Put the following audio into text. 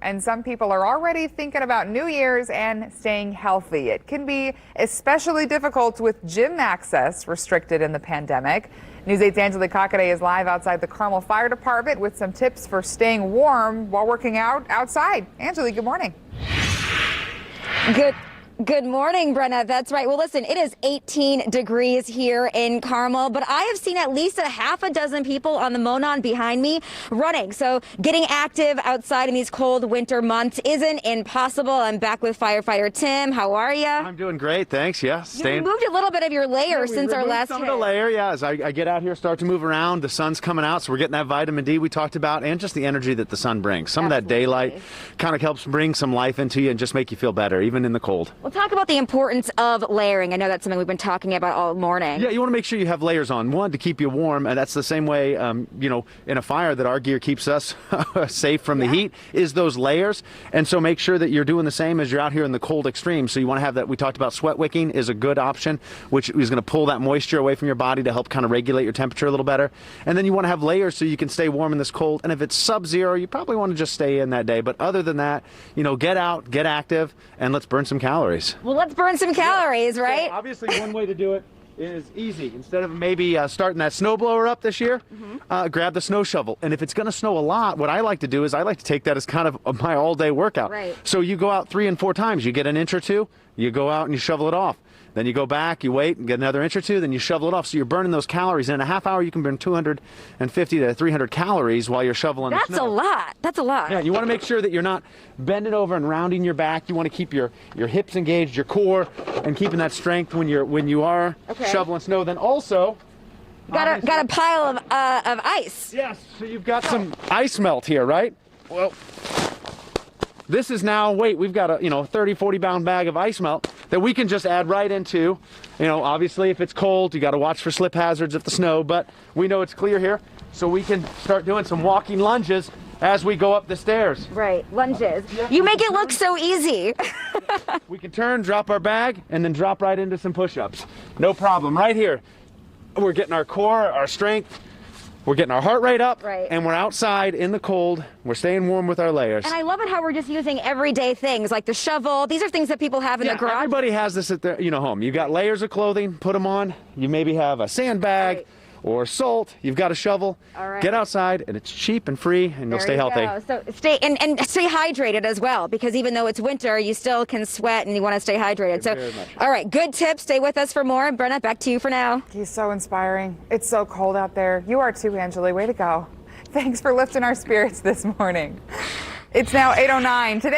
and some people are already thinking about New Year's and staying healthy. It can be especially difficult with gym access restricted in the pandemic. News 8's Angelique Cockaday is live outside the Carmel Fire Department with some tips for staying warm while working out outside. Angelique, good morning. Good morning, Brenna. That's right. Well, listen, it is 18 degrees here in Carmel, but I have seen at least a half a dozen people on the Monon behind me running. So getting active outside in these cold winter months isn't impossible. I'm back with firefighter Tim. How are you? I'm doing great, thanks. Yeah, You moved a little bit of your layer since our last some hit. of the layer, yeah. As I get out here, start to move around, the sun's coming out, so we're getting that vitamin D we talked about, and just the energy that the sun brings. Some of that daylight kind of helps bring some life into you and just make you feel better, even in the cold. We'll talk about the importance of layering. I know that's something we've been talking about all morning. Yeah, you want to make sure you have layers on. One, to keep you warm, and that's the same way, you know, in a fire that our gear keeps us safe from the heat, is those layers. And so make sure that you're doing the same as you're out here in the cold extreme. So you want to have that. We talked about sweat wicking is a good option, which is going to pull that moisture away from your body to help kind of regulate your temperature a little better. And then you want to have layers so you can stay warm in this cold. And if it's sub-zero, you probably want to just stay in that day. But other than that, you know, get out, get active, and let's burn some calories. Well, let's burn some calories, right? So obviously, one way to do it is easy. Instead of maybe starting that snowblower up this year, grab the snow shovel. And if it's going to snow a lot, what I like to do is I like to take that as kind of my all-day workout. Right. So you go out 3 and 4 times. You get an inch or two, you go out and you shovel it off. Then you go back, you wait, and get another inch or two, then you shovel it off. So you're burning those calories. And in a half hour, you can burn 250 to 300 calories while you're shoveling the snow. That's a lot. That's a lot. Yeah, you want to make sure that you're not bending over and rounding your back. You want to keep your hips engaged, your core, and keeping that strength when you are shoveling snow. Then also Got a pile of ice. yes, so you've got some ice melt here, right? Well, this is now, we've got a 30, 40 pound bag of ice melt that we can just add right into. Obviously if it's cold, you got to watch for slip hazards of the snow, but we know it's clear here, so we can start doing some walking lunges as we go up the stairs. Right, lunges. You make it look so easy. We can turn, drop our bag, and then drop right into some push-ups. No problem. Right here, we're getting our core, our strength, we're getting our heart rate up, and we're outside in the cold. We're staying warm with our layers. And I love it how we're just using everyday things like the shovel. These are things that people have in the garage. Everybody has this at their home. You've got layers of clothing, put them on. You maybe have a sandbag or salt. You've got a shovel. All right. Get outside, and it's cheap and free, and you'll stay healthy. Go. So stay and stay hydrated as well, because even though it's winter, you still can sweat and you want to stay hydrated. Very much. All right, good tips. Stay with us for more. Brenna, back to you for now. He's so inspiring. It's so cold out there. You are too, Angelique. Way to go. Thanks for lifting our spirits this morning. It's now 8:09. Today